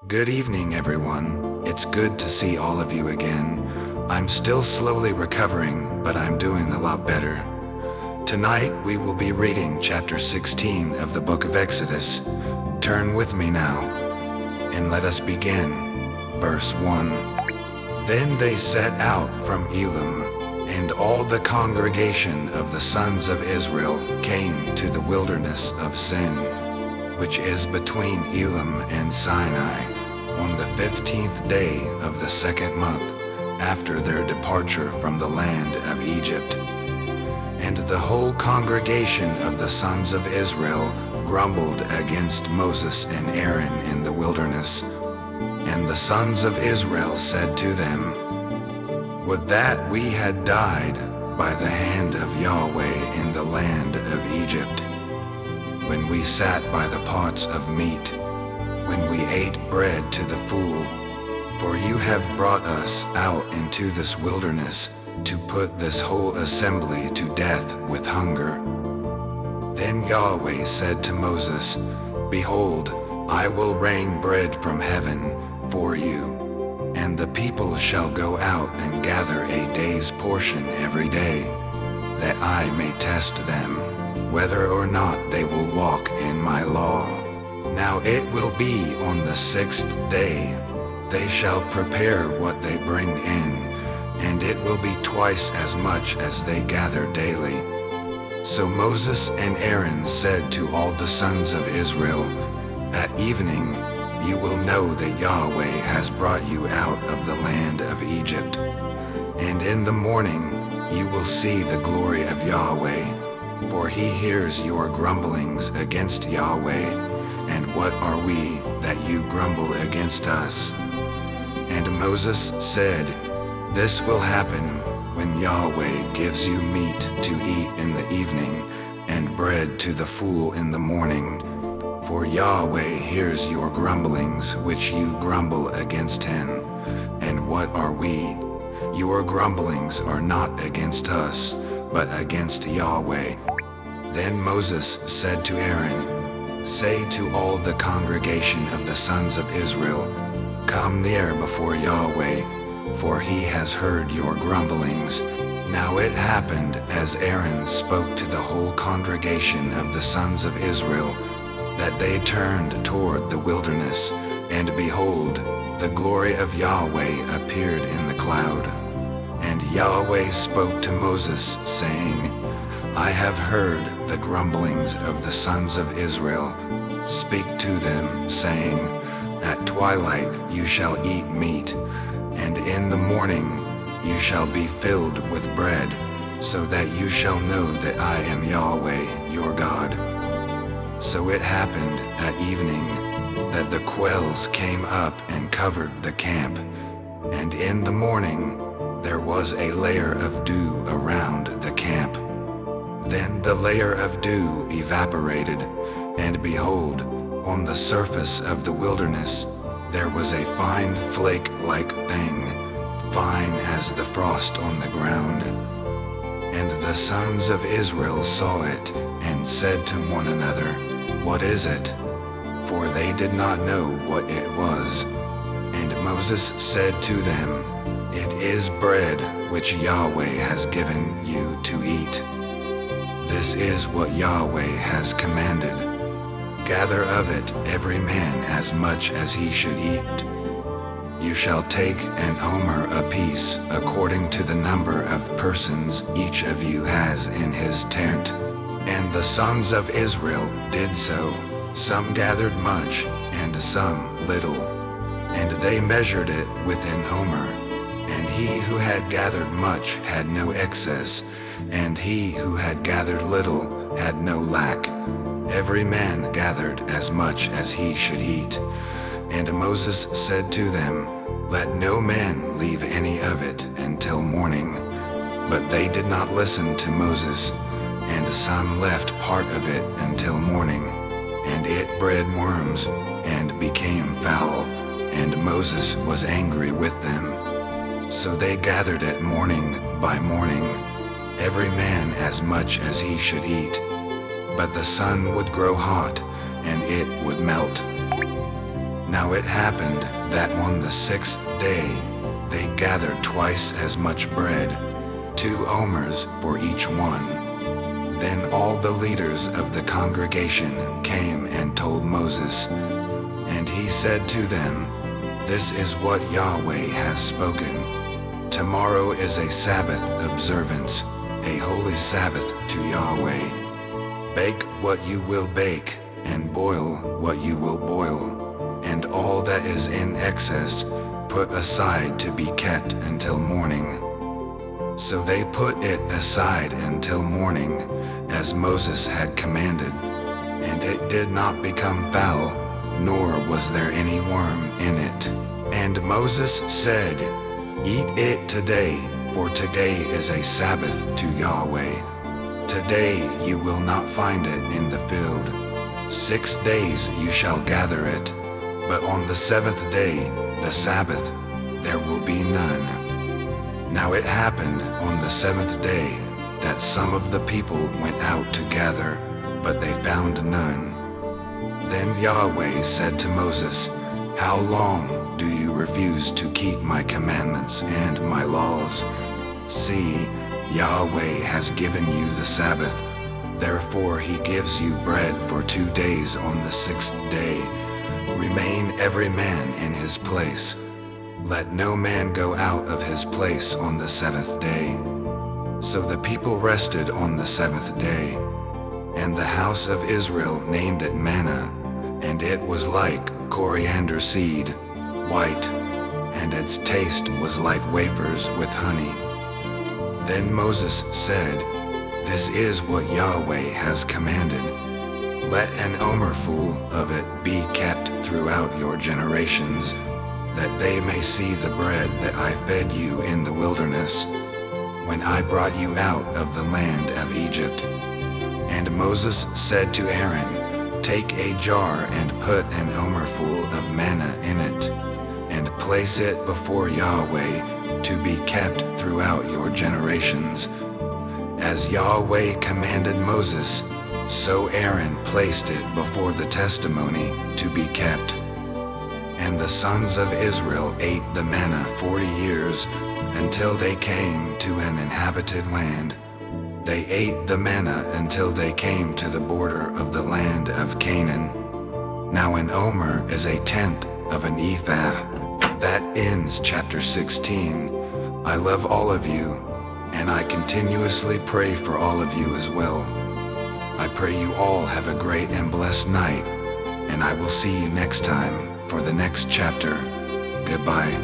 Good evening, everyone. It's good to see all of you again. I'm still slowly recovering, but I'm doing a lot better. Tonight, we will be reading chapter 16 of the book of Exodus. Turn with me now, and let us begin. Verse 1. Then they set out from Elim, and all the congregation of the sons of Israel came to the wilderness of Sin, which is between Elim and Sinai, on the 15th day of the second month after their departure from the land of Egypt. And the whole congregation of the sons of Israel grumbled against Moses and Aaron in the wilderness. And the sons of Israel said to them, Would that we had died by the hand of Yahweh in the land of Egypt, when we sat by the pots of meat, when we ate bread to the full. For you have brought us out into this wilderness to put this whole assembly to death with hunger. Then Yahweh said to Moses, Behold, I will rain bread from heaven for you, and the people shall go out and gather a day's portion every day, that I may test them, whether or not they will walk in my law. Now it will be on the 6th day, they shall prepare what they bring in, and it will be twice as much as they gather daily. So Moses and Aaron said to all the sons of Israel, At evening you will know that Yahweh has brought you out of the land of Egypt, and in the morning you will see the glory of Yahweh, for he hears your grumblings against Yahweh. And what are we that you grumble against us? And Moses said, This will happen when Yahweh gives you meat to eat in the evening, and bread to the full in the morning. For Yahweh hears your grumblings which you grumble against him. And what are we? Your grumblings are not against us, but against Yahweh. Then Moses said to Aaron, Say to all the congregation of the sons of Israel, Come near before Yahweh, for he has heard your grumblings. Now it happened as Aaron spoke to the whole congregation of the sons of Israel, that they turned toward the wilderness, and behold, the glory of Yahweh appeared in the cloud. And Yahweh spoke to Moses, saying, I have heard the grumblings of the sons of Israel. Speak to them, saying, At twilight you shall eat meat, and in the morning you shall be filled with bread, so that you shall know that I am Yahweh your God. So it happened at evening that the quails came up and covered the camp, and in the morning there was a layer of dew around the camp. Then the layer of dew evaporated, and behold, on the surface of the wilderness there was a fine flake-like thing, fine as the frost on the ground. And the sons of Israel saw it, and said to one another, What is it? For they did not know what it was. And Moses said to them, It is bread which Yahweh has given you to eat. This is what Yahweh has commanded. Gather of it every man as much as he should eat. You shall take an omer apiece according to the number of persons each of you has in his tent. And the sons of Israel did so. Some gathered much, and some little. And they measured it with an omer. And he who had gathered much had no excess, and he who had gathered little had no lack. Every man gathered as much as he should eat. And Moses said to them, Let no man leave any of it until morning. But they did not listen to Moses, and some left part of it until morning. And it bred worms, and became foul, and Moses was angry with them. So they gathered it morning by morning, every man as much as he should eat. But the sun would grow hot, and it would melt. Now it happened that on the 6th day they gathered twice as much bread, 2 omers for each one. Then all the leaders of the congregation came and told Moses, and he said to them, "This is what Yahweh has spoken. Tomorrow is a Sabbath observance, a holy Sabbath to Yahweh. Bake what you will bake, and boil what you will boil, and all that is in excess put aside to be kept until morning." So they put it aside until morning, as Moses had commanded, and it did not become foul, nor was there any worm in it. And Moses said, "Eat it today, for today is a Sabbath to Yahweh. Today you will not find it in the field. 6 days you shall gather it, but on the 7th day, the Sabbath, there will be none." Now it happened on the 7th day that some of the people went out to gather, but they found none. Then Yahweh said to Moses, "How long do you refuse to keep my commandments and my laws? See, Yahweh has given you the Sabbath. Therefore he gives you bread for 2 days on the 6th day. Remain every man in his place. Let no man go out of his place on the 7th day." So the people rested on the 7th day. And the house of Israel named it manna, and it was like coriander seed, white, and its taste was like wafers with honey. Then Moses said, "This is what Yahweh has commanded. Let an omerful of it be kept throughout your generations, that they may see the bread that I fed you in the wilderness, when I brought you out of the land of Egypt." And Moses said to Aaron, "Take a jar and put an omerful of manna in it, and place it before Yahweh to be kept throughout your generations. As Yahweh commanded Moses, so Aaron placed it before the testimony to be kept." And the sons of Israel ate the manna 40 years, until they came to an inhabited land. They ate the manna until they came to the border of the land of Canaan. Now an omer is a tenth of an ephah. That ends chapter 16. I love all of you, and I continuously pray for all of you as well. I pray you all have a great and blessed night, and I will see you next time for the next chapter. Goodbye.